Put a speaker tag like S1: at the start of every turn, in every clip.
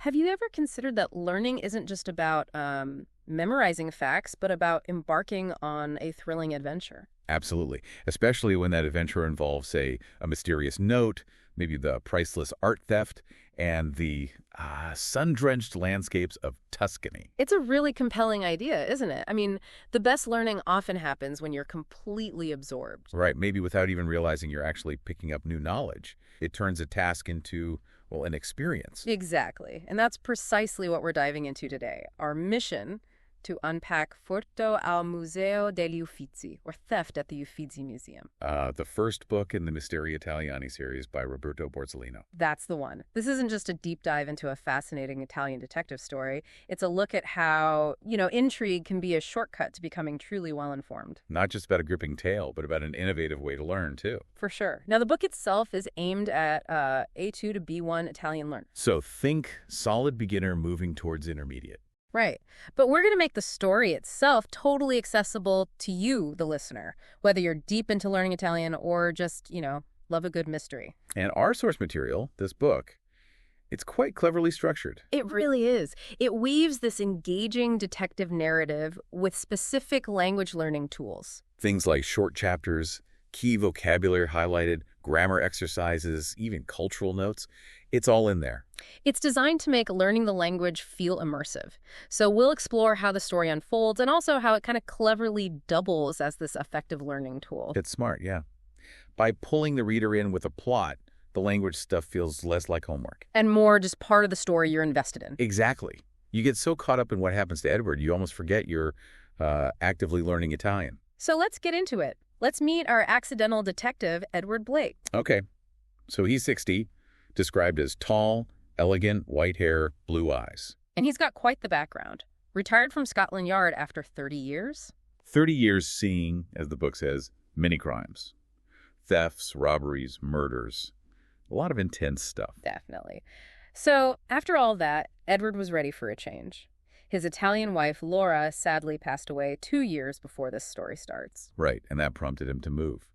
S1: Have you ever considered that learning isn't just about memorizing facts, but about embarking on a thrilling adventure?
S2: Absolutely. Especially when that adventure involves, say, a mysterious note, maybe the priceless art theft, and the sun-drenched landscapes of Tuscany.
S1: It's a really compelling idea, isn't it? I mean, the best learning often happens when you're completely absorbed.
S2: Right, maybe without even realizing you're actually picking up new knowledge. It turns a task into, well, an experience.
S1: Exactly. And that's precisely what we're diving into today. Our mission to unpack Furto al Museo degli Uffizi, or theft at the Uffizi Museum.
S2: The first book in the Misteri Italiani series by Roberto Borzellino.
S1: That's the one. This isn't just a deep dive into a fascinating Italian detective story. It's a look at how, intrigue can be a shortcut to becoming truly well-informed.
S2: Not just about a gripping tale, but about an innovative way to learn, too.
S1: For sure. Now, the book itself is aimed at A2 to B1 Italian learners.
S2: So think solid beginner moving towards intermediate.
S1: Right. But we're going to make the story itself totally accessible to you, the listener, whether you're deep into learning Italian or just, love a good mystery.
S2: And our source material, this book, it's quite cleverly structured.
S1: It really is. It weaves this engaging detective narrative with specific language learning tools.
S2: Things like short chapters, key vocabulary highlighted, grammar exercises, even cultural notes. It's all in there.
S1: It's designed to make learning the language feel immersive. So we'll explore how the story unfolds and also how it kind of cleverly doubles as this effective learning tool.
S2: It's smart, yeah. By pulling the reader in with a plot, the language stuff feels less like homework.
S1: And more just part of the story you're invested in.
S2: Exactly. You get so caught up in what happens to Edward, you almost forget you're actively learning Italian.
S1: So let's get into it. Let's meet our accidental detective, Edward Blake.
S2: Okay. So he's 60, described as tall, elegant, white hair, blue eyes.
S1: And he's got quite the background. Retired from Scotland Yard after 30 years.
S2: 30 years seeing, as the book says, many crimes. Thefts, robberies, murders. A lot of intense stuff.
S1: Definitely. So after all that, Edward was ready for a change. His Italian wife, Laura, sadly passed away 2 years before this story starts.
S2: Right, and that prompted him to move,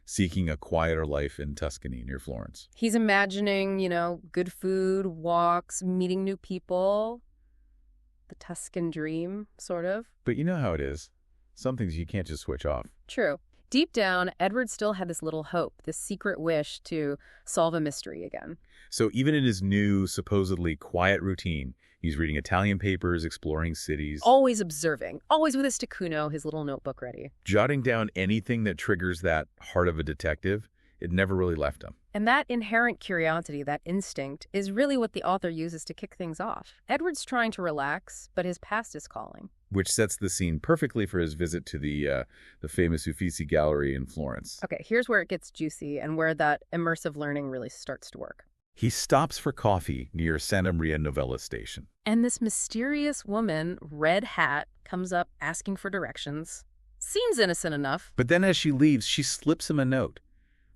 S2: seeking a quieter life in Tuscany near Florence.
S1: He's imagining, good food, walks, meeting new people. The Tuscan dream, sort of.
S2: But you know how it is. Some things you can't just switch off.
S1: True. Deep down, Edward still had this little hope, this secret wish to solve a mystery again.
S2: So even in his new, supposedly quiet routine, he's reading Italian papers, exploring cities.
S1: Always observing, always with his staccuno, his little notebook ready.
S2: Jotting down anything that triggers that heart of a detective. It never really left him.
S1: And that inherent curiosity, that instinct, is really what the author uses to kick things off. Edward's trying to relax, but his past is calling.
S2: Which sets the scene perfectly for his visit to the famous Uffizi Gallery in Florence.
S1: Okay, here's where it gets juicy and where that immersive learning really starts to work.
S2: He stops for coffee near Santa Maria Novella Station.
S1: And this mysterious woman, red hat, comes up asking for directions. Seems innocent enough.
S2: But then as she leaves, she slips him a note.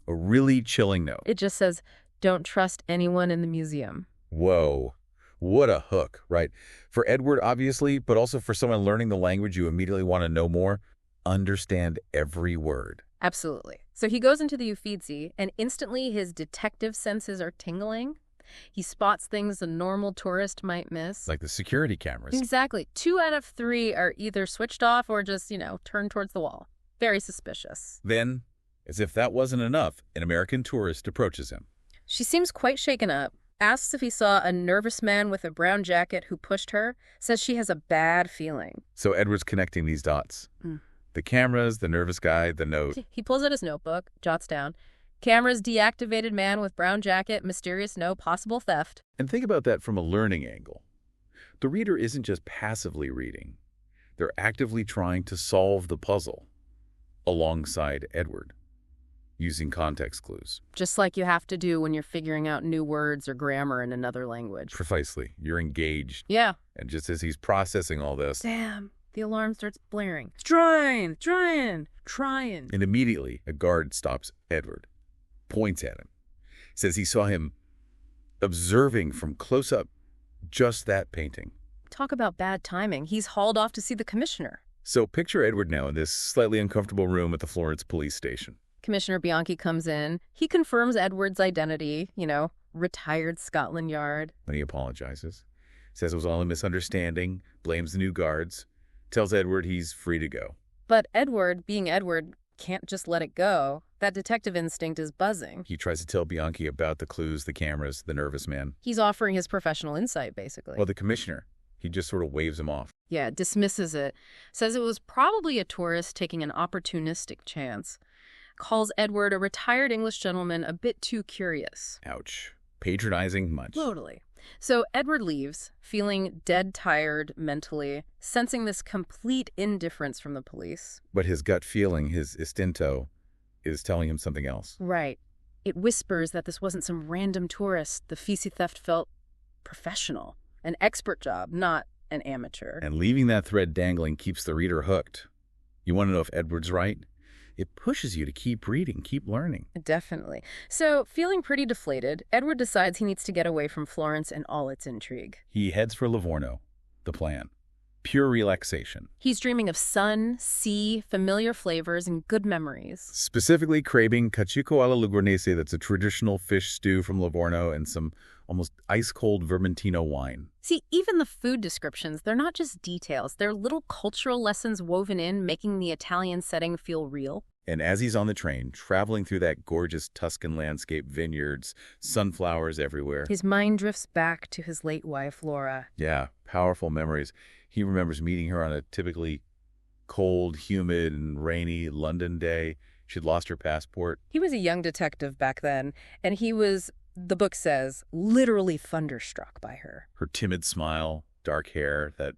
S2: A really chilling note.
S1: It just says, "Don't trust anyone in the museum."
S2: Whoa. What a hook, right? For Edward, obviously, but also for someone learning the language you immediately want to know more. Understand every word.
S1: Absolutely. So he goes into the Uffizi, and instantly his detective senses are tingling. He spots things a normal tourist might miss.
S2: Like the security cameras.
S1: Exactly. 2 out of 3 are either switched off or just, turned towards the wall. Very suspicious.
S2: Then, as if that wasn't enough, an American tourist approaches him.
S1: She seems quite shaken up, asks if he saw a nervous man with a brown jacket who pushed her, says she has a bad feeling.
S2: So Edward's connecting these dots. The cameras, the nervous guy, the note.
S1: He pulls out his notebook, jots down, "Cameras deactivated, man with brown jacket, mysterious note, possible theft."
S2: And think about that from a learning angle. The reader isn't just passively reading. They're actively trying to solve the puzzle alongside Edward, using context clues.
S1: Just like you have to do when you're figuring out new words or grammar in another language.
S2: Precisely. You're engaged.
S1: Yeah.
S2: And just as he's processing all this...
S1: Damn. The alarm starts blaring. Trying.
S2: And immediately, a guard stops Edward, points at him, says he saw him observing from close up just that painting.
S1: Talk about bad timing. He's hauled off to see the commissioner.
S2: So picture Edward now in this slightly uncomfortable room at the Florence police station.
S1: Commissioner Bianchi comes in. He confirms Edward's identity, retired Scotland Yard.
S2: When he apologizes, says it was all a misunderstanding, blames the new guards, tells Edward he's free to go.
S1: But Edward, being Edward, can't just let it go. That detective instinct is buzzing.
S2: He tries to tell Bianchi about the clues, the cameras, the nervous man.
S1: He's offering his professional insight, basically.
S2: Well, the commissioner, he just sort of waves him off.
S1: Yeah, dismisses it. Says it was probably a tourist taking an opportunistic chance. Calls Edward a retired English gentleman a bit too curious.
S2: Ouch. Patronizing much.
S1: Totally. So Edward leaves, feeling dead tired mentally, sensing this complete indifference from the police.
S2: But his gut feeling, his istinto, is telling him something else.
S1: Right. It whispers that this wasn't some random tourist. The Uffizi theft felt professional, an expert job, not an amateur.
S2: And leaving that thread dangling keeps the reader hooked. You want to know if Edward's right? It pushes you to keep reading, keep learning.
S1: Definitely. So, feeling pretty deflated, Edward decides he needs to get away from Florence and all its intrigue.
S2: He heads for Livorno, the plan. Pure relaxation.
S1: He's dreaming of sun, sea, familiar flavors, and good memories.
S2: Specifically craving cacico alla Livornese, that's a traditional fish stew from Livorno, and some almost ice-cold Vermentino wine.
S1: See, even the food descriptions, they're not just details. They're little cultural lessons woven in, making the Italian setting feel real.
S2: And as he's on the train, traveling through that gorgeous Tuscan landscape, vineyards, sunflowers everywhere.
S1: His mind drifts back to his late wife, Laura.
S2: Yeah, powerful memories. He remembers meeting her on a typically cold, humid, and rainy London day. She'd lost her passport.
S1: He was a young detective back then, and he was, the book says, literally thunderstruck by her.
S2: Her timid smile, dark hair, that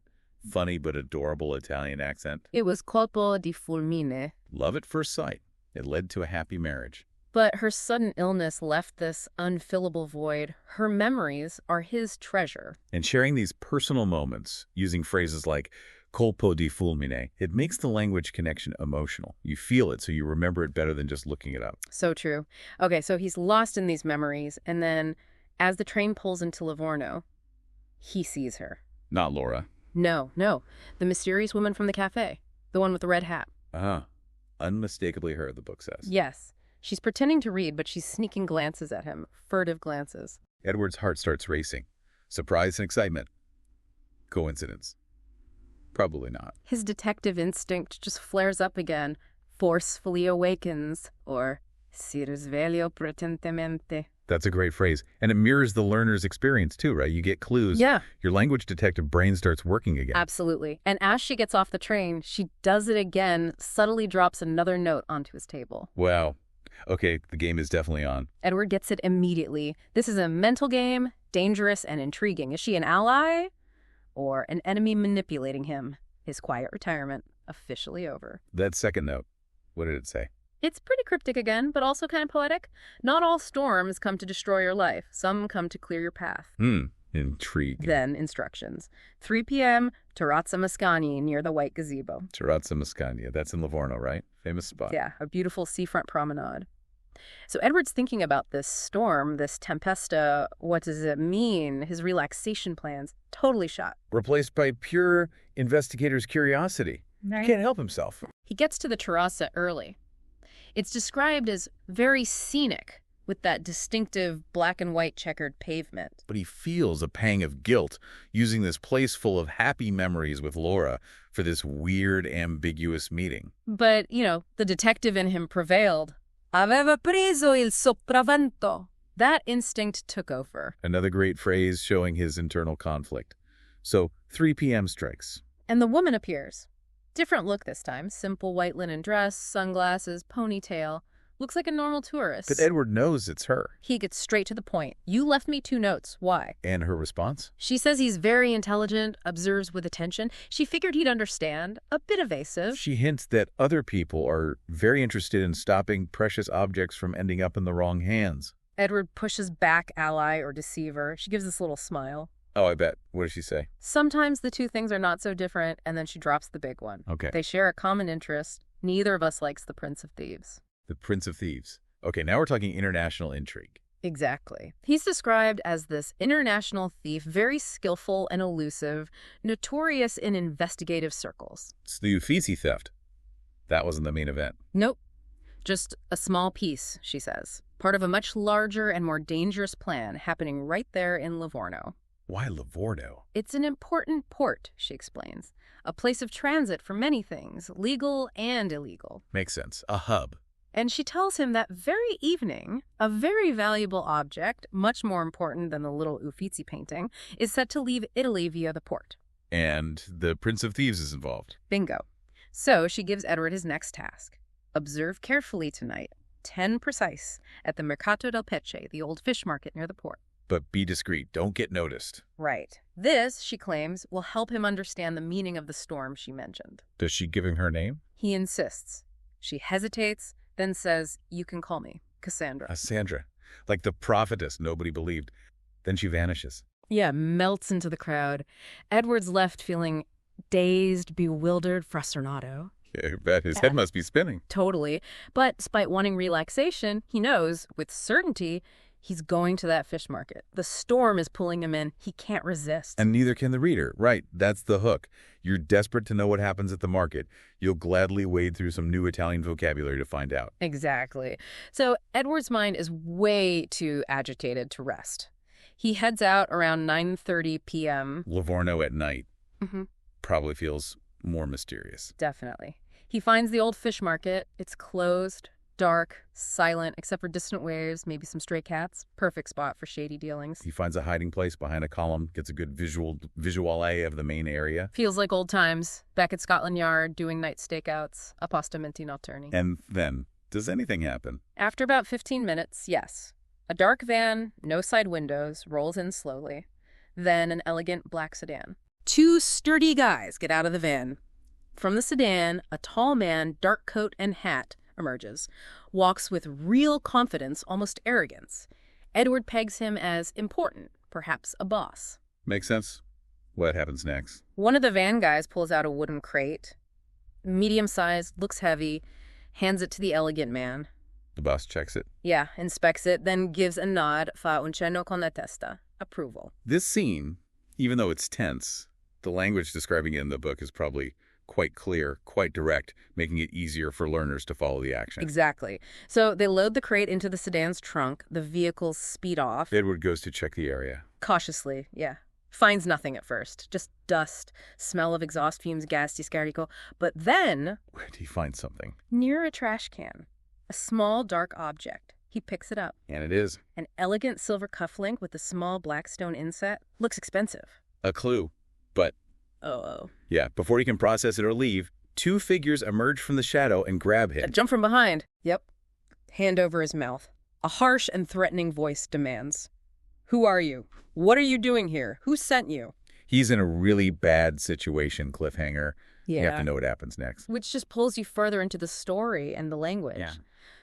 S2: funny but adorable Italian accent.
S1: It was colpo di fulmine.
S2: Love at first sight. It led to a happy marriage.
S1: But her sudden illness left this unfillable void. Her memories are his treasure.
S2: And sharing these personal moments, using phrases like colpo di fulmine, it makes the language connection emotional. You feel it, so you remember it better than just looking it up.
S1: So true. Okay, so he's lost in these memories, and then as the train pulls into Livorno, he sees her.
S2: Not Laura.
S1: No. The mysterious woman from the cafe. The one with the red hat.
S2: Unmistakably her, the book says.
S1: Yes. She's pretending to read, but she's sneaking glances at him. Furtive glances.
S2: Edward's heart starts racing. Surprise and excitement. Coincidence? Probably not.
S1: His detective instinct just flares up again, forcefully awakens, or si risveglio pretentemente.
S2: That's a great phrase. And it mirrors the learner's experience too, right? You get clues.
S1: Yeah.
S2: Your language detective brain starts working again.
S1: Absolutely. And as she gets off the train, she does it again, subtly drops another note onto his table.
S2: Wow. Okay, the game is definitely on.
S1: Edward gets it immediately. This is a mental game, dangerous and intriguing. Is she an ally or an enemy manipulating him? His quiet retirement officially over.
S2: That second note, what did it say?
S1: It's pretty cryptic again, but also kind of poetic. Not all storms come to destroy your life. Some come to clear your path.
S2: Intrigue.
S1: Then instructions. 3 p.m., Terrazza Mascagni near the White Gazebo.
S2: Terrazza Mascagni. That's in Livorno, right? Famous spot.
S1: Yeah, a beautiful seafront promenade. So Edward's thinking about this storm, this tempesta. What does it mean? His relaxation plans, totally shot.
S2: Replaced by pure investigator's curiosity.
S1: Right.
S2: He can't help himself.
S1: He gets to the terrazza early. It's described as very scenic, with that distinctive black and white checkered pavement.
S2: But he feels a pang of guilt using this place full of happy memories with Laura for this weird, ambiguous meeting.
S1: But, the detective in him prevailed. Aveva preso il sopravvento. That instinct took over.
S2: Another great phrase showing his internal conflict. So 3 p.m. strikes.
S1: And the woman appears. Different look this time. Simple white linen dress, sunglasses, ponytail. Looks like a normal tourist.
S2: But Edward knows it's her.
S1: He gets straight to the point. You left me 2 notes. Why?
S2: And her response?
S1: She says he's very intelligent, observes with attention. She figured he'd understand. A bit evasive.
S2: She hints that other people are very interested in stopping precious objects from ending up in the wrong hands.
S1: Edward pushes back ally or deceiver. She gives this little smile.
S2: Oh, I bet. What does she say?
S1: Sometimes the two things are not so different, and then she drops the big one.
S2: Okay.
S1: They share a common interest. Neither of us likes the Prince of Thieves.
S2: The Prince of Thieves. Okay, now we're talking international intrigue.
S1: Exactly. He's described as this international thief, very skillful and elusive, notorious in investigative circles.
S2: It's the Uffizi theft. That wasn't the main event.
S1: Nope. Just a small piece, she says. part of a much larger and more dangerous plan happening right there in Livorno.
S2: Why Livorno?
S1: It's an important port, she explains. A place of transit for many things, legal and illegal.
S2: Makes sense. A hub.
S1: And she tells him that very evening, a very valuable object, much more important than the little Uffizi painting, is set to leave Italy via the port.
S2: And the Prince of Thieves is involved.
S1: Bingo. So she gives Edward his next task. Observe carefully tonight, 10 precise, at the Mercato del Pesce, the old fish market near the port.
S2: But be discreet. Don't get noticed.
S1: Right. This, she claims, will help him understand the meaning of the storm she mentioned.
S2: Does she give him her name?
S1: He insists. She hesitates, then says, "You can call me Cassandra."
S2: Cassandra. Like the prophetess nobody believed. Then she vanishes.
S1: Yeah, melts into the crowd. Edward's left feeling dazed, bewildered, frustrato.
S2: Yeah, I bet his head must be spinning.
S1: Totally. But despite wanting relaxation, he knows, with certainty, he's going to that fish market. The storm is pulling him in. He can't resist.
S2: And neither can the reader. Right, that's the hook. You're desperate to know what happens at the market. You'll gladly wade through some new Italian vocabulary to find out.
S1: Exactly. So Edward's mind is way too agitated to rest. He heads out around 9:30 p.m.
S2: Livorno at night.
S1: Mm-hmm.
S2: Probably feels more mysterious.
S1: Definitely. He finds the old fish market. It's closed, dark, silent, except for distant waves, maybe some stray cats. Perfect spot for shady dealings.
S2: He finds a hiding place behind a column, gets a good visuale of the main area.
S1: Feels like old times, back at Scotland Yard, doing night stakeouts, appostamenti notturni.
S2: And then, does anything happen?
S1: After about 15 minutes, yes. A dark van, no side windows, rolls in slowly. Then an elegant black sedan. 2 sturdy guys get out of the van. From the sedan, a tall man, dark coat and hat, emerges, walks with real confidence, almost arrogance. Edward pegs him as important, perhaps a boss.
S2: Makes sense. What happens next?
S1: One of the van guys pulls out a wooden crate. Medium-sized, looks heavy, hands it to the elegant man.
S2: The boss checks it.
S1: Yeah, inspects it, then gives a nod, fa un cenno con la testa. Approval.
S2: This scene, even though it's tense, the language describing it in the book is probably quite clear, quite direct, making it easier for learners to follow the action.
S1: Exactly. So they load the crate into the sedan's trunk. The vehicles speed off.
S2: Edward goes to check the area.
S1: Cautiously, yeah. Finds nothing at first. Just dust, smell of exhaust fumes, gas di scarico. But then...
S2: Where did he find something?
S1: Near a trash can. A small, dark object. He picks it up.
S2: And it is.
S1: An elegant silver cufflink with a small black stone inset. Looks expensive.
S2: A clue. But...
S1: Oh.
S2: Yeah, before he can process it or leave, 2 figures emerge from the shadow and grab him.
S1: A jump from behind. Yep. Hand over his mouth. A harsh and threatening voice demands, "Who are you? What are you doing here? Who sent you?"
S2: He's in a really bad situation, cliffhanger.
S1: Yeah.
S2: You have to know what happens next.
S1: Which just pulls you further into the story and the language.
S2: Yeah.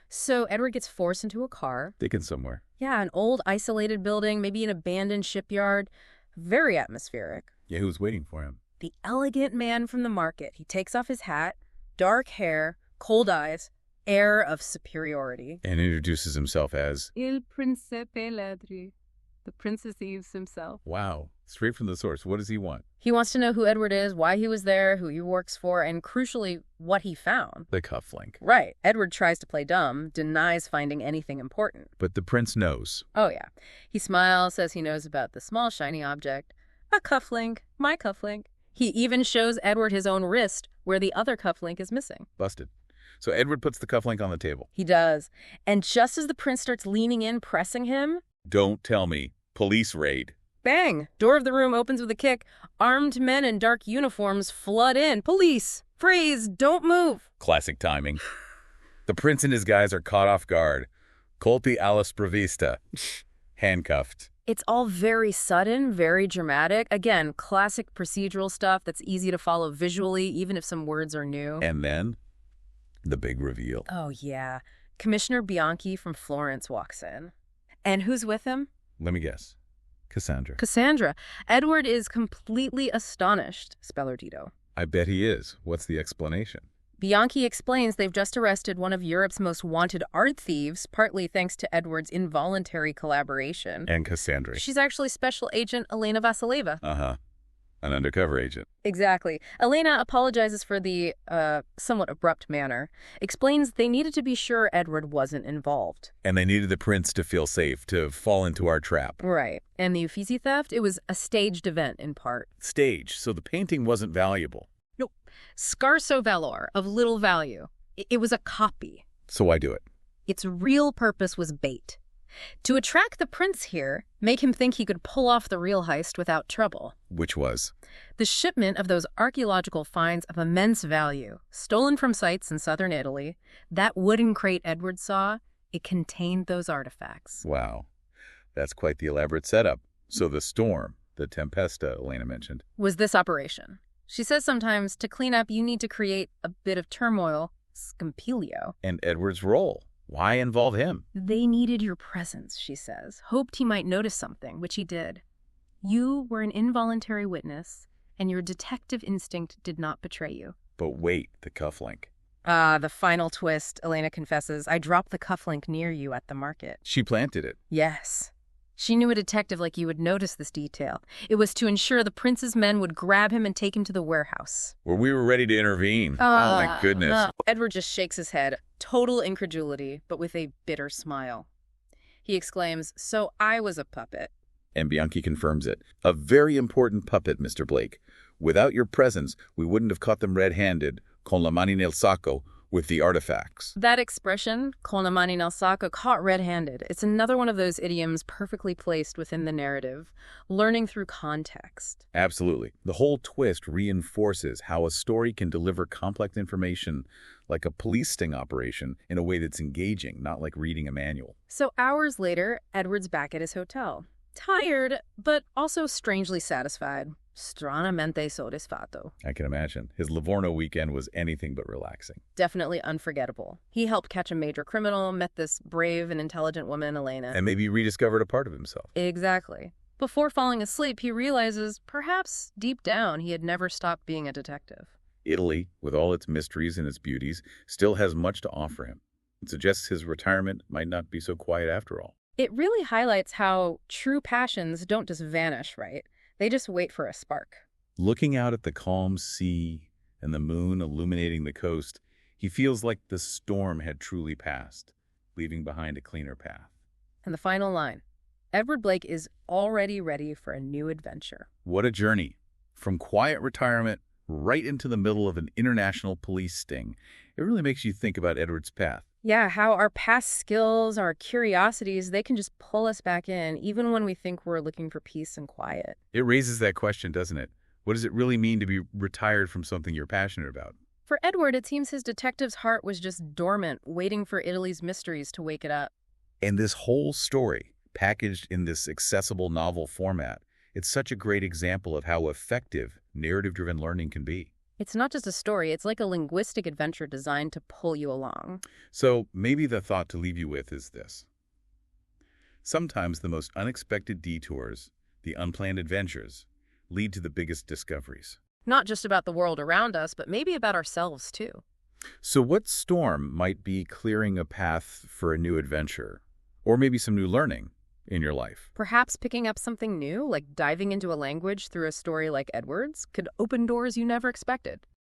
S1: So Edward gets forced into a car.
S2: Thinking somewhere.
S1: Yeah, an old isolated building, maybe an abandoned shipyard. Very atmospheric.
S2: Yeah, who's waiting for him?
S1: The elegant man from the market. He takes off his hat, dark hair, cold eyes, air of superiority.
S2: And introduces himself as...
S1: Il Principe Ladri. The Prince of Thieves himself.
S2: Wow. Straight from the source. What does he want?
S1: He wants to know who Edward is, why he was there, who he works for, and crucially, what he found.
S2: The cufflink.
S1: Right. Edward tries to play dumb, denies finding anything important.
S2: But the prince knows.
S1: Oh, yeah. He smiles, says he knows about the small, shiny object. A cufflink. My cufflink. He even shows Edward his own wrist, where the other cufflink is missing.
S2: Busted. So Edward puts the cufflink on the table.
S1: He does. And just as the prince starts leaning in, pressing him...
S2: Don't tell me. Police raid.
S1: Bang! Door of the room opens with a kick. Armed men in dark uniforms flood in. Police! Freeze! Don't move!
S2: Classic timing. The prince and his guys are caught off guard. Colpi alla sprovvista. Handcuffed.
S1: It's all very sudden, very dramatic. Again, classic procedural stuff that's easy to follow visually, even if some words are new.
S2: And then, the big reveal.
S1: Oh, yeah. Commissioner Bianchi from Florence walks in. And who's with him?
S2: Let me guess. Cassandra.
S1: Cassandra. Edward is completely astonished, Spellardito.
S2: I bet he is. What's the explanation?
S1: Bianchi explains they've just arrested one of Europe's most wanted art thieves, partly thanks to Edward's involuntary collaboration.
S2: And Cassandra.
S1: She's actually Special Agent Elena Vasileva.
S2: Uh-huh. An undercover agent.
S1: Exactly. Elena apologizes for the somewhat abrupt manner, explains they needed to be sure Edward wasn't involved.
S2: And they needed the prince to feel safe, to fall into our trap.
S1: Right. And the Uffizi theft, it was a staged event in part.
S2: Staged, so the painting wasn't valuable.
S1: Nope. Scarso valor, of little value. It was a copy.
S2: So why do it?
S1: Its real purpose was bait. To attract the prince here, make him think he could pull off the real heist without trouble.
S2: Which was?
S1: The shipment of those archaeological finds of immense value, stolen from sites in southern Italy. That wooden crate Edward saw, it contained those artifacts.
S2: Wow. That's quite the elaborate setup. So the storm, the tempesta Elena mentioned,
S1: Was this operation. She says sometimes to clean up you need to create a bit of turmoil, scompiglio.
S2: and Edward's role. Why involve him?
S1: They needed your presence, she says. Hoped he might notice something, which he did. You were an involuntary witness, and your detective instinct did not betray you.
S2: But wait, the cufflink.
S1: The final twist, Elena confesses. I dropped the cufflink near you at the market.
S2: She planted it.
S1: Yes. She knew a detective like you would notice this detail. It was to ensure the prince's men would grab him and take him to the warehouse.
S2: Where we were ready to intervene. Oh, my goodness.
S1: No. Edward just shakes his head, total incredulity, but with a bitter smile. He exclaims, so I was a puppet.
S2: And Bianchi confirms it. A very important puppet, Mr. Blake. Without your presence, we wouldn't have caught them red-handed, con la mani nel sacco, with the artifacts.
S1: That expression, con la mani nel sacco, caught red-handed. It's another one of those idioms perfectly placed within the narrative, learning through context.
S2: Absolutely. The whole twist reinforces how a story can deliver complex information like a police sting operation in a way that's engaging, not like reading a manual.
S1: So hours later, Edward's back at his hotel. Tired, but also strangely satisfied. Stranamente soddisfatto.
S2: I can imagine. His Livorno weekend was anything but relaxing.
S1: Definitely unforgettable. He helped catch a major criminal, met this brave and intelligent woman, Elena.
S2: And maybe rediscovered a part of himself.
S1: Exactly. Before falling asleep, he realizes, perhaps deep down, he had never stopped being a detective.
S2: Italy, with all its mysteries and its beauties, still has much to offer him. It suggests his retirement might not be so quiet after all.
S1: It really highlights how true passions don't just vanish, right? They just wait for a spark.
S2: Looking out at the calm sea and the moon illuminating the coast, he feels like the storm had truly passed, leaving behind a cleaner path.
S1: And the final line, Edward Blake is already ready for a new adventure.
S2: What a journey. From quiet retirement right into the middle of an international police sting. It really makes you think about Edward's path.
S1: Yeah, how our past skills, our curiosities, they can just pull us back in, even when we think we're looking for peace and quiet.
S2: It raises that question, doesn't it? What does it really mean to be retired from something you're passionate about?
S1: For Edward, it seems his detective's heart was just dormant, waiting for Italy's mysteries to wake it up.
S2: And this whole story, packaged in this accessible novel format, it's such a great example of how effective narrative-driven learning can be.
S1: It's not just a story, it's like a linguistic adventure designed to pull you along.
S2: So maybe the thought to leave you with is this. Sometimes the most unexpected detours, the unplanned adventures, lead to the biggest discoveries.
S1: Not just about the world around us, but maybe about ourselves too.
S2: So what storm might be clearing a path for a new adventure? Or maybe some new learning in your life?
S1: Perhaps picking up something new, like diving into a language through a story like Edward's, could open doors you never expected.